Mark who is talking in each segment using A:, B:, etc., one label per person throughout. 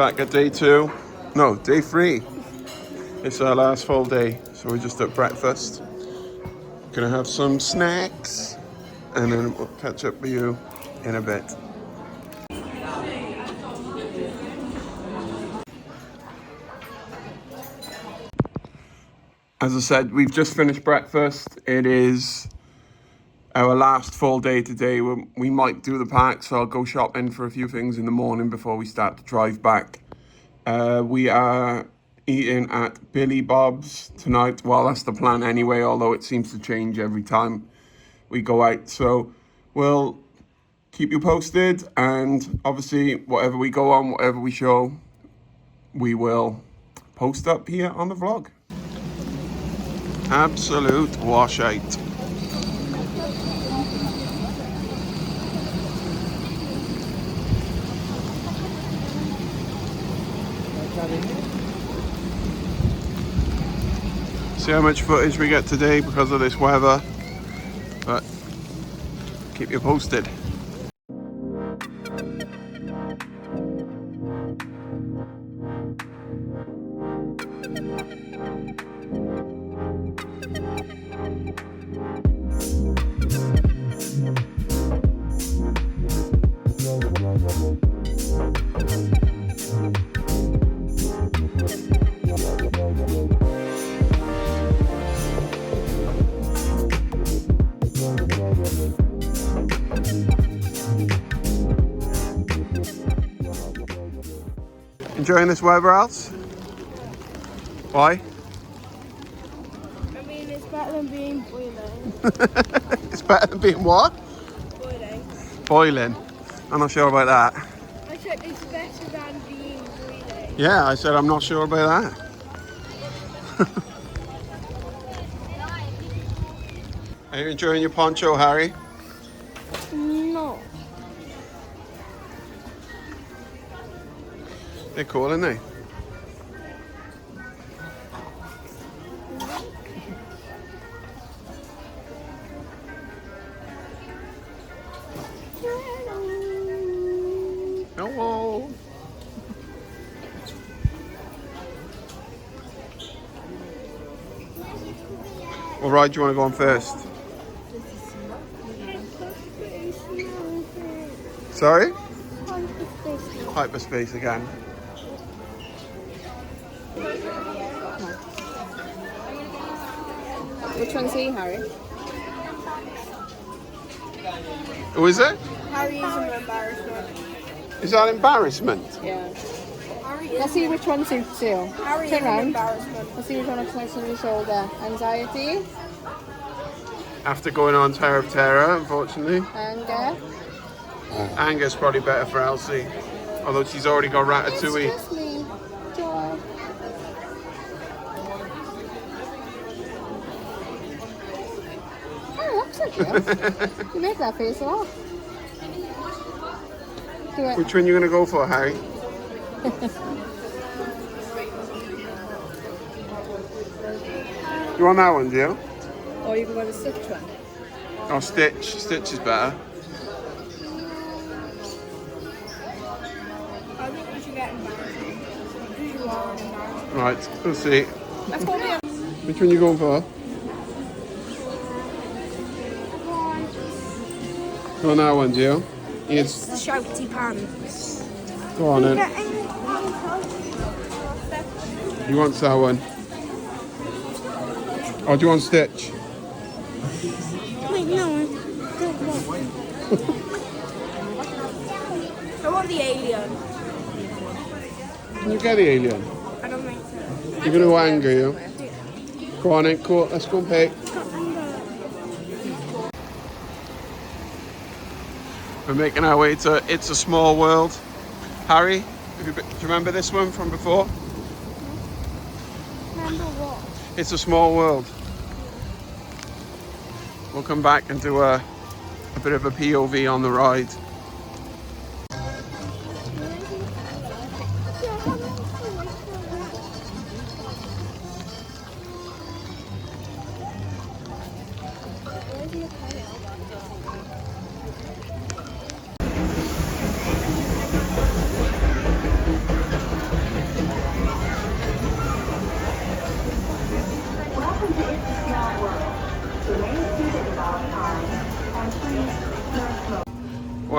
A: back at day 2. No, day 3. It's our last full day, so we're just at breakfast. Gonna have some snacks, and then we'll catch up with you in a bit. As I said, we've just finished breakfast. It is our last full day today. We might do the park, so I'll go shopping for a few things in the morning before we start to drive back. We are eating at Billy Bob's tonight. Well, that's the plan anyway, although it seems to change every time we go out. So we'll keep you posted, and obviously whatever we go on, whatever we show, we will post up here on the vlog. Absolute washout. See how much footage we get today because of this weather, but keep you posted. Enjoying this weather, Alice? Why?
B: I mean, it's better than being boiling.
A: It's better than being what?
B: Boiling.
A: Boiling. I'm not sure about that.
B: I said it's better than being boiling.
A: Yeah, I said I'm not sure about that. Are you enjoying your poncho, Harry?
B: No.
A: They're cool, aren't they? Hello. What ride do you want to go on first? Sorry? Hyperspace again.
C: Which one's he, Harry?
A: Who is it?
B: Harry is an embarrassment.
A: Is that embarrassment?
C: Yeah. Let's see which one suits you.
B: Harry is
C: Turn
B: an
C: around.
B: embarrassment.
C: Let's see which one looks on your shoulder. Anxiety.
A: After going on Tower of Terror, unfortunately.
C: Anger.
A: Anger's probably better for Elsie. Although she's already got Ratatouille.
C: Excuse me. Joy. Oh, that's so cute. You make that face a lot. Do it.
A: Which one are you going to go for, Harry? You want that one, do you?
C: Or you can go to Stitch one.
A: Oh, Stitch. Stitch is better.
B: I think we should get embarrassment. Because you are an embarrassment.
A: Right, we'll see.
C: Let's go there.
A: Which one are you going for? You want that one, do you? Yes.
B: The shouty pants.
A: Go on then. He wants that one. Or do you want Stitch?
B: Wait, no. I want the alien.
A: Can you get the alien?
B: I don't think so.
A: You're going to anger you. Go on then, cool. Let's go and pay. We're making our way to It's a Small World. Harry, do you remember this one from before?
B: Remember what?
A: It's a Small World. We'll come back and do a bit of a POV on the ride.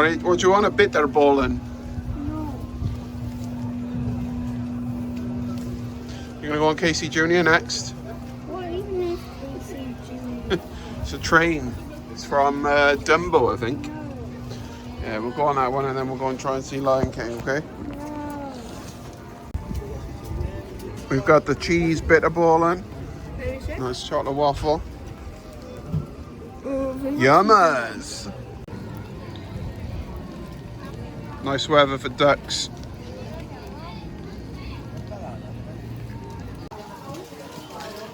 A: What do you want? A bitter bowling?
B: No.
A: You're gonna go on Casey Jr. next.
B: What even is Casey Jr.?
A: It's a train. It's from Dumbo, I think.
B: No.
A: Yeah, we'll go on that one and then we'll go and try and see Lion King, okay?
B: No.
A: We've got the cheese bitter bowling.
C: Finish it.
A: Nice chocolate waffle.
B: Oh,
A: Yummers! Nice weather for ducks.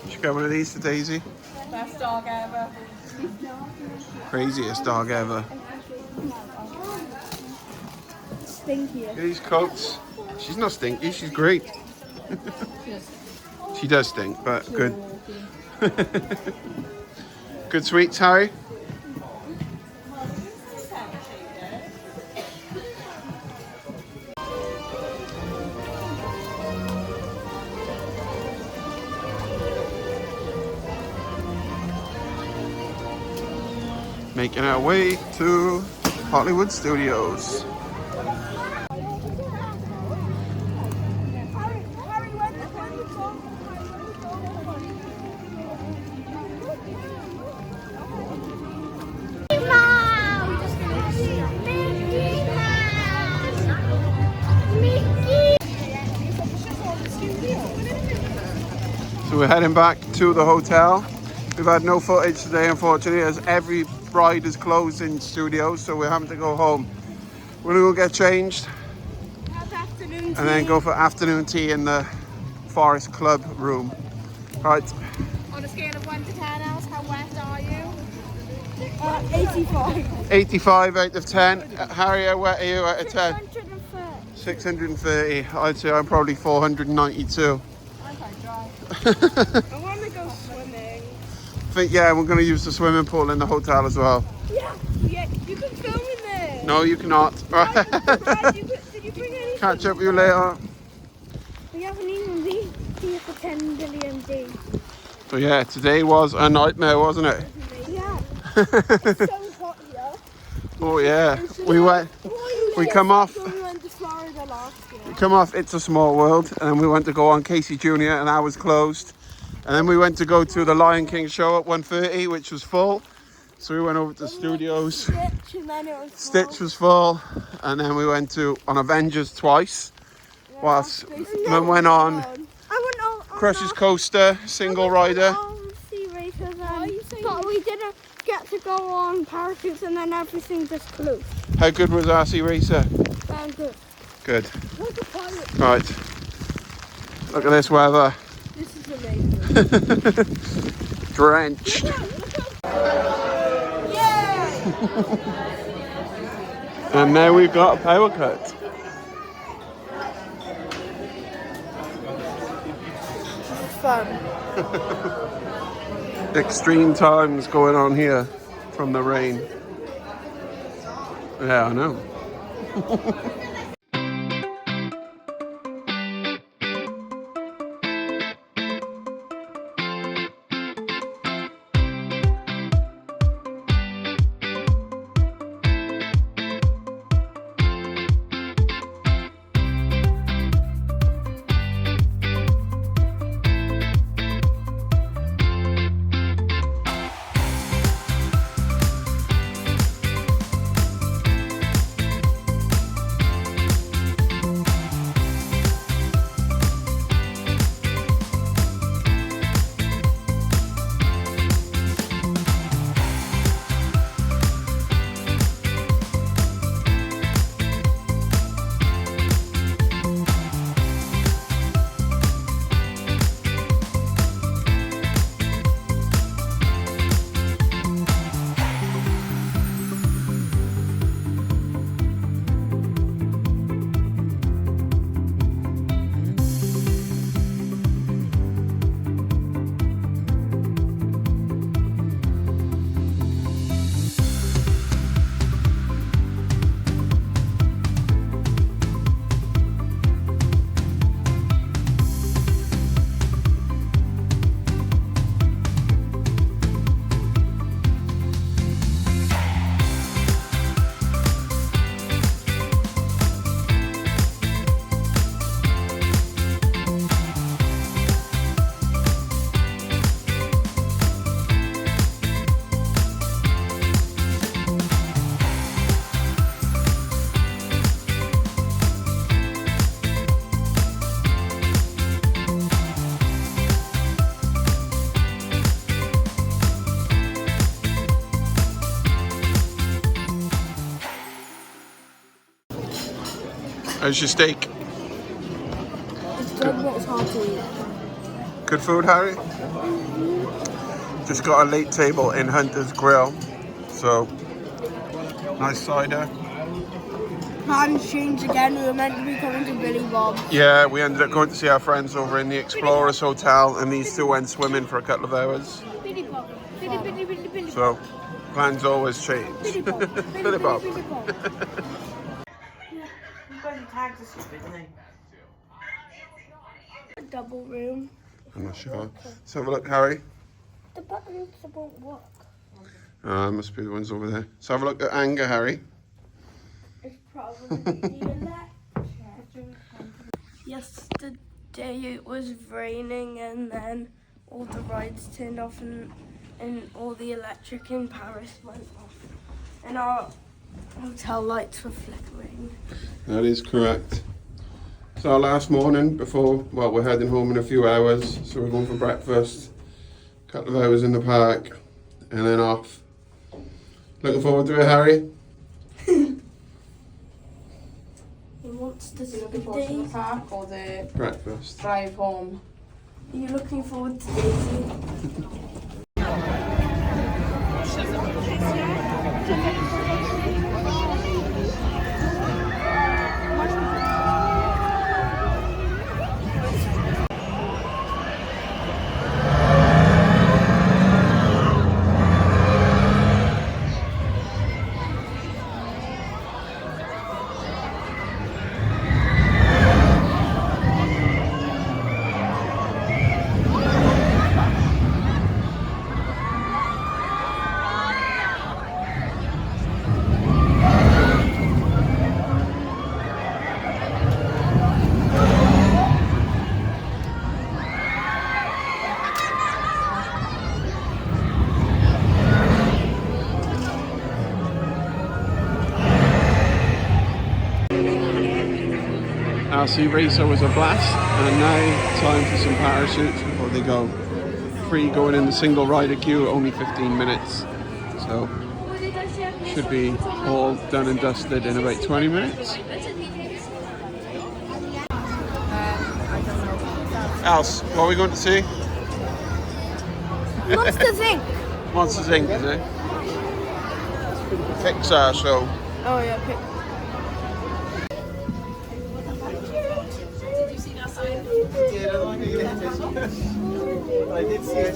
A: Should get one of these for Daisy.
C: Best dog ever.
A: Craziest dog ever.
B: Stinky.
A: Look at these coats. She's not stinky, she's great. She does stink, but good. Good sweets, Harry? Making our way to Hollywood Studios. So we're heading back to the hotel. We've had no footage today, unfortunately, as every ride is closed in studios, so we're having to go home. We're gonna go get changed and then go for afternoon tea in the Forest Club room. Right.
C: On a scale of 1 to 10, Els, how wet are you?
B: 85.
A: 85 out of 10. Harry, how wet are you out of 10?
B: 630.
A: 630. I'd say I'm probably 492.
C: I'm quite dry. I want to go swimming.
A: I think, yeah, we're going to use the swimming pool in the hotel as well.
B: Yeah, you can film in there.
A: No, you cannot.
B: Did you bring anything?
A: Catch up with you later.
B: We haven't even been here for 10 billion days.
A: So yeah, today was a nightmare, wasn't it?
B: Yeah. It's so hot here.
A: Oh yeah, we come off
B: We went to Florida last year.
A: come off It's a Small World, and then we went to go on Casey Jr. and that was closed. And then we went to go to the Lion King show at 1:30, which was full. So we went over to the studios.
B: Stitch, and then it was
A: Stitch was full, and then we went on Avengers twice. Whilst then went on
B: I went on
A: Crush's Coaster, single rider.
B: Sea races, but we didn't get to go on parachutes, and then everything just closed.
A: How good was RC Racer?
B: Good.
A: Good.
B: Like a pirate.
A: Right. Look at this weather.
B: This is amazing.
A: Drenched. And now we've got a power cut.
B: Fun.
A: Extreme times going on here from the rain. Yeah, I know. How's your steak?
B: It's good, but it's hard to eat.
A: Good food, Harry? Just got a late table in Hunter's Grill. So, nice cider.
B: Plans changed again. We were meant to be coming to Billy Bob's.
A: Yeah, we ended up going to see our friends over in the Explorers Hotel, and these two went swimming for a couple of hours.
B: Billy Bob. Billy
A: So, plans always change.
B: Billy Bob.
A: Billy Bob.
B: A double room.
A: I'm not sure. Let's have a look, Harry.
B: The buttons won't work.
A: Must be the ones over there. Let's have a look at anger, Harry.
B: It's probably the electric. Yesterday it was raining and then all the rides turned off and all the electric in Paris went off. And our hotel lights were flickering.
A: That is correct. It's our last morning before, well, we're heading home in a few hours. So we're going for breakfast, a couple of hours in the park, and then off. Looking forward to it, Harry?
B: He wants to see
C: Looking forward to the park or the
A: Breakfast.
C: drive home?
B: Are you looking forward to Daisy?
A: RC Racer was a blast, and now time for some parachutes before they go. Free going in the single rider queue, only 15 minutes. So, should be all done and dusted in about 20 minutes. Else, what are we going to see?
B: Monsters Inc.
A: Monsters Inc., is it? Pixar show.
B: Oh yeah,
D: I did see it.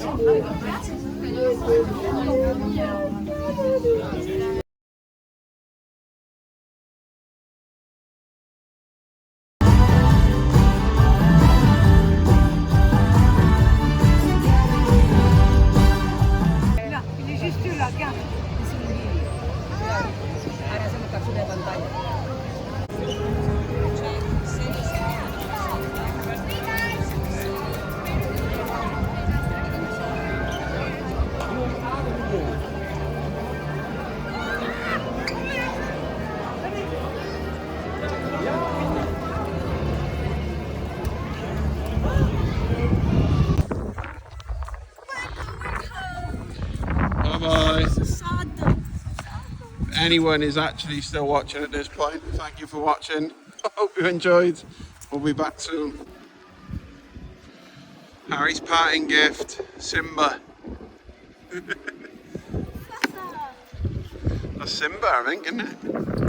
C: Il est juste là, regarde.
A: Bye-bye. If anyone is actually still watching at this point, thank you for watching. I hope you enjoyed. We'll be back soon. Harry's parting gift, Simba. That's Simba, I think, isn't it?